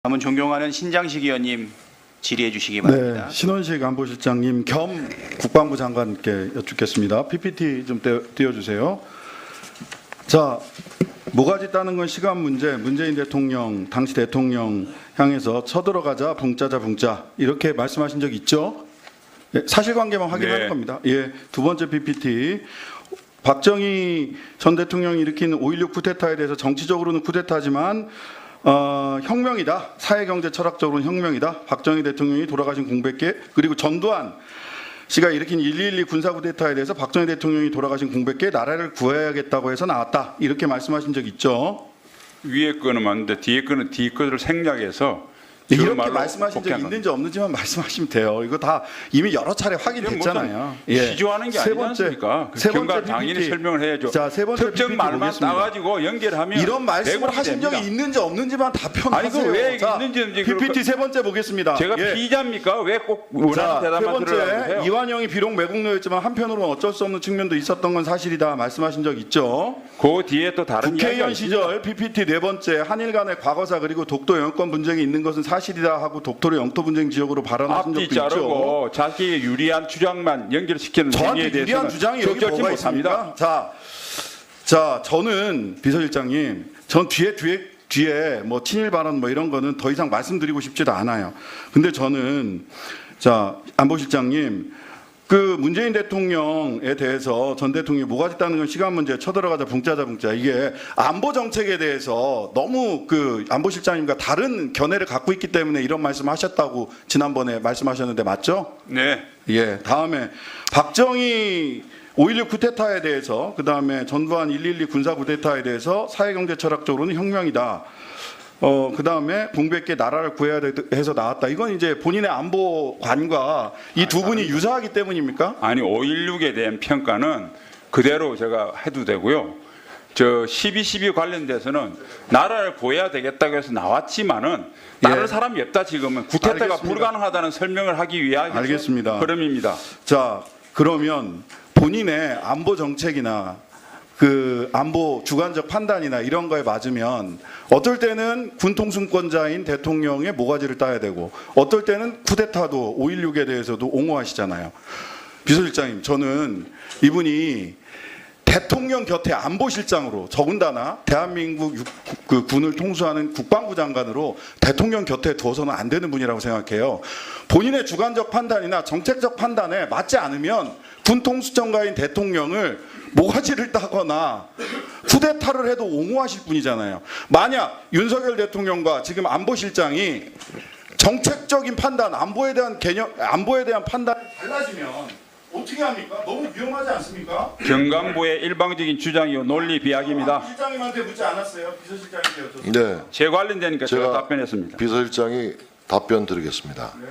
다음은 존경하는 신장식 의원님 질의해 주시기 바랍니다. 네, 신원식 안보실장님 겸 국방부 장관께 여쭙겠습니다. PPT 좀 띄워주세요. 자, 모가지 따는 건 시간 문제, 문재인 대통령, 당시 대통령 향해서 쳐들어가자 붕짜자 붕짜 이렇게 말씀하신 적 있죠? 예, 사실관계만 확인하는 겁니다. 예, 두 번째 PPT. 박정희 전 대통령이 일으킨 5.16 쿠데타에 대해서 정치적으로는 쿠데타지만 혁명이다. 사회경제 철학적으로는 혁명이다. 박정희 대통령이 돌아가신 공백계 그리고 전두환 씨가 일으킨 1.12 군사 쿠데타에 대해서 박정희 대통령이 돌아가신 공백계 나라를 구해야겠다고 해서 나왔다. 이렇게 말씀하신 적 있죠. 위에 거는 맞는데 뒤에 거는 뒤에 거를 생략해서 이렇게 말씀하신 적 있는지 없는지만 말씀하시면 돼요. 이거 다 이미 여러 차례 확인됐잖아요. 시조하는 게 아니지 않습니까? 경과 당연히 설명을 해야죠. 자, 세 번째 특정 PPT 말만 보겠습니다. 따가지고 연결하면 이런 말씀을 하신 적이 있는지 없는지만 답변하세요. 아니 왜 자, 있는지 PPT 세 번째 보겠습니다. 제가 예. 피의자입니까? 왜 꼭 원하는 자, 세 대답만 들으라고 번째 해요? 이완영이 비록 매국노였지만 한편으로는 어쩔 수 없는 측면도 있었던 건 사실이다 말씀하신 적 있죠. 그 뒤에 또 다른 이야기가 국회의원 있습니다. 시절 PPT 네 번째 한일 간의 과거사 그리고 독도 영유권 분쟁이 있는 것은 사실이다 하고 독도를 영토 분쟁 지역으로 발언하신 앞뒤 적도 있죠. 자르고 자기의 유리한 주장만 연결시키는 저한테 행위에 유리한 대해서는 주장이 여기 적절치 뭐가 못합니다. 있습니까? 자, 저는 비서실장님, 전 뒤에 뭐 친일 발언 뭐 이런 거는 더 이상 말씀드리고 싶지도 않아요. 근데 저는 자, 안보실장님, 그 문재인 대통령에 대해서 전 대통령이 모가지 따는 건 시간 문제 쳐들어가자 붕짜자 붕짜 이게 안보 정책에 대해서 너무 그 안보실장님과 다른 견해를 갖고 있기 때문에 이런 말씀하셨다고 지난번에 말씀하셨는데 맞죠? 네. 예. 다음에 박정희 5.16 쿠데타에 대해서 그다음에 전두환 1.12 군사 쿠데타에 대해서 사회경제 철학적으로는 혁명이다. 그다음에 공백계 나라를 구해야 해서 나왔다. 이건 이제 본인의 안보관과 이 두 분이 유사하기 때문입니까? 아니 5.16에 대한 평가는 그대로 제가 해도 되고요. 저 12.12 관련돼서는 나라를 구해야 되겠다고 해서 나왔지만은 다른 예. 사람이 없다 지금은 구태타가 알겠습니다. 불가능하다는 설명을 하기 위한 알겠습니다. 흐름입니다. 자, 그러면 본인의 안보 정책이나 그 안보 주관적 판단이나 이런 거에 맞으면 어떨 때는 군통수권자인 대통령의 모가지를 따야 되고 어떨 때는 쿠데타도 5.16에 대해서도 옹호하시잖아요. 비서실장님, 저는 이분이 대통령 곁에 안보실장으로 더군다나 대한민국 그 군을 통수하는 국방부 장관으로 대통령 곁에 두어서는 안 되는 분이라고 생각해요. 본인의 주관적 판단이나 정책적 판단에 맞지 않으면 군 통수청가인 대통령을 모가지를 따거나 쿠데타를 해도 옹호하실 분이잖아요. 만약 윤석열 대통령과 지금 안보실장이 정책적인 판단, 안보에 대한 판단이 달라지면 어떻게 합니까? 너무 위험하지 않습니까? 경강부의 일방적인 주장이요 논리 비약입니다. 실장님한테 묻지 않았어요. 비서실장님께 여쭤. 네, 제 관련되니까 제가 제가 답변했습니다. 비서실장이 답변 드리겠습니다. 네.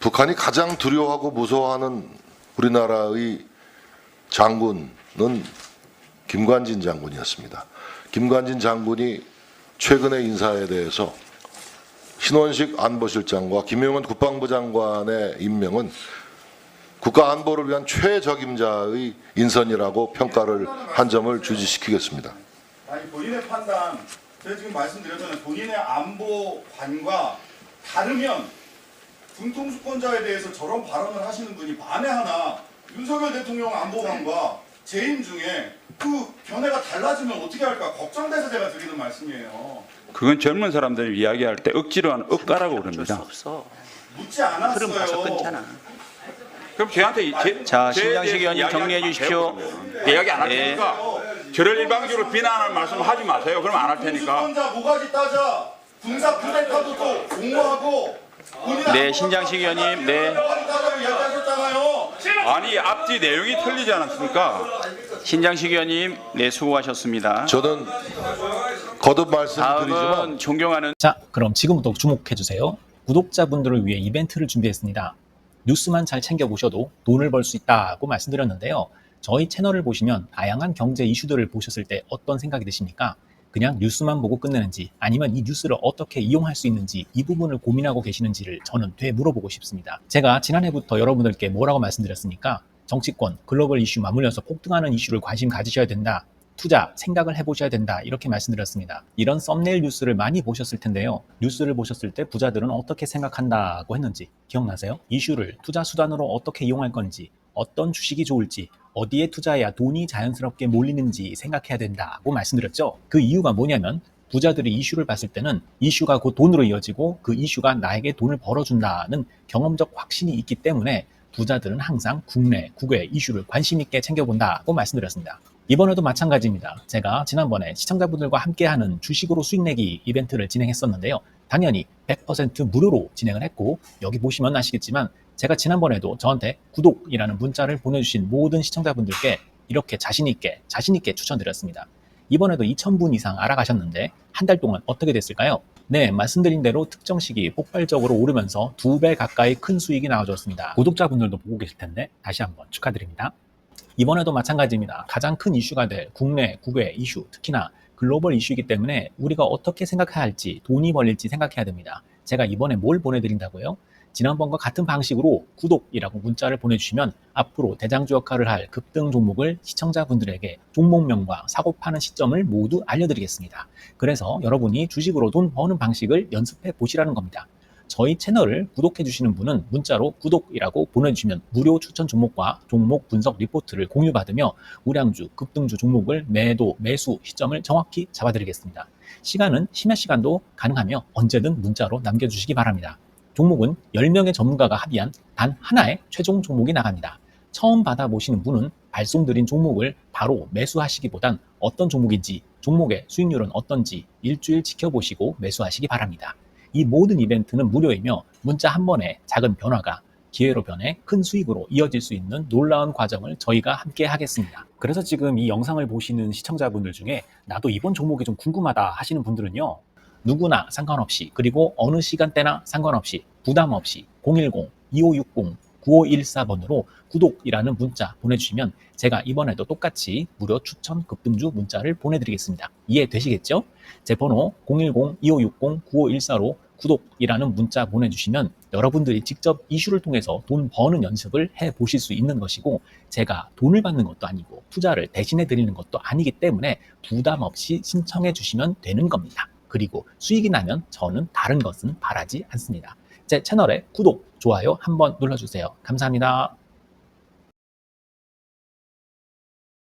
북한이 가장 두려워하고 무서워하는 우리나라의 장군은 김관진 장군이었습니다. 김관진 장군이 최근의 인사에 대해서 신원식 안보실장과 김용현 국방부 장관의 임명은 국가 안보를 위한 최적임자의 인선이라고 평가를 한 점을 주지시키겠습니다. 아니 본인의 판단, 제가 지금 말씀드렸잖아요. 본인의 안보관과 다르면 군통수권자에 대해서 저런 발언을 하시는 분이 만에 하나 윤석열 대통령 안보관과 재임 중에 그 견해가 달라지면 어떻게 할까 걱정돼서 제가 드리는 말씀이에요. 그건 젊은 사람들이 이야기할 때 억지로 하는 억가라고 어쩔 수 그럽니다. 없어. 묻지 흐름 봐서 않았어요. 끊잖아. 그럼 저한테 자, 신장식 의원님 정리해 주십시오. 이야기 안 할 예. 테니까 저를 일방적으로 비난하는 말씀 하지 마세요. 그럼 안 할 테니까. 군수권자 모가지 따자. 군사 쿠데타도 또 옹호하고. 네, 신장식 의원님. 네. 모가지 따자고 이야기하셨잖아요. 아니 앞뒤 내용이 틀리지 않았습니까? 신장식 의원님. 네, 수고하셨습니다. 저는 거듭 말씀드리지만 다음은 존경하는 자, 그럼 지금부터 주목해주세요. 구독자분들을 위해 이벤트를 준비했습니다. 뉴스만 잘 챙겨보셔도 돈을 벌 수 있다고 말씀드렸는데요. 저희 채널을 보시면 다양한 경제 이슈들을 보셨을 때 어떤 생각이 드십니까? 그냥 뉴스만 보고 끝내는지 아니면 이 뉴스를 어떻게 이용할 수 있는지 이 부분을 고민하고 계시는지를 저는 되물어보고 싶습니다. 제가 지난해부터 여러분들께 뭐라고 말씀드렸습니까? 정치권, 글로벌 이슈 맞물려서 폭등하는 이슈를 관심 가지셔야 된다. 투자 생각을 해보셔야 된다 이렇게 말씀드렸습니다. 이런 썸네일 뉴스를 많이 보셨을 텐데요. 뉴스를 보셨을 때 부자들은 어떻게 생각한다고 했는지 기억나세요? 이슈를 투자 수단으로 어떻게 이용할 건지, 어떤 주식이 좋을지, 어디에 투자해야 돈이 자연스럽게 몰리는지 생각해야 된다고 말씀드렸죠. 그 이유가 뭐냐면 부자들이 이슈를 봤을 때는 이슈가 곧 돈으로 이어지고 그 이슈가 나에게 돈을 벌어준다는 경험적 확신이 있기 때문에 부자들은 항상 국내, 국외 이슈를 관심 있게 챙겨본다고 말씀드렸습니다. 이번에도 마찬가지입니다. 제가 지난번에 시청자분들과 함께하는 주식으로 수익 내기 이벤트를 진행했었는데요. 당연히 100% 무료로 진행을 했고 여기 보시면 아시겠지만 제가 지난번에도 저한테 구독이라는 문자를 보내주신 모든 시청자분들께 이렇게 자신 있게 추천드렸습니다. 이번에도 2,000분 이상 알아가셨는데 한 달 동안 어떻게 됐을까요? 네, 말씀드린 대로 특정 시기 폭발적으로 오르면서 2배 가까이 큰 수익이 나와줬습니다. 구독자분들도 보고 계실 텐데 다시 한번 축하드립니다. 이번에도 마찬가지입니다. 가장 큰 이슈가 될 국내, 국외 이슈, 특히나 글로벌 이슈이기 때문에 우리가 어떻게 생각해야 할지, 돈이 벌릴지 생각해야 됩니다. 제가 이번에 뭘 보내드린다고요? 지난번과 같은 방식으로 구독이라고 문자를 보내주시면 앞으로 대장주 역할을 할 급등 종목을 시청자분들에게 종목명과 사고 파는 시점을 모두 알려드리겠습니다. 그래서 여러분이 주식으로 돈 버는 방식을 연습해 보시라는 겁니다. 저희 채널을 구독해 주시는 분은 문자로 구독이라고 보내주시면 무료 추천 종목과 종목 분석 리포트를 공유받으며 우량주, 급등주 종목을 매도, 매수 시점을 정확히 잡아드리겠습니다. 시간은 심야 시간도 가능하며 언제든 문자로 남겨주시기 바랍니다. 종목은 10명의 전문가가 합의한 단 하나의 최종 종목이 나갑니다. 처음 받아보시는 분은 발송드린 종목을 바로 매수하시기보단 어떤 종목인지, 종목의 수익률은 어떤지 일주일 지켜보시고 매수하시기 바랍니다. 이 모든 이벤트는 무료이며 문자 한 번에 작은 변화가 기회로 변해 큰 수익으로 이어질 수 있는 놀라운 과정을 저희가 함께 하겠습니다. 그래서 지금 이 영상을 보시는 시청자분들 중에 나도 이번 종목이 좀 궁금하다 하시는 분들은요. 누구나 상관없이 그리고 어느 시간대나 상관없이 부담 없이 010-2560-9514번으로 구독이라는 문자 보내주시면 제가 이번에도 똑같이 무료 추천 급등주 문자를 보내드리겠습니다. 이해되시겠죠? 제 번호 010-2560-9514로 구독이라는 문자 보내주시면 여러분들이 직접 이슈를 통해서 돈 버는 연습을 해보실 수 있는 것이고 제가 돈을 받는 것도 아니고 투자를 대신해 드리는 것도 아니기 때문에 부담 없이 신청해 주시면 되는 겁니다. 그리고 수익이 나면 저는 다른 것은 바라지 않습니다. 제 채널에 구독, 좋아요 한번 눌러주세요. 감사합니다.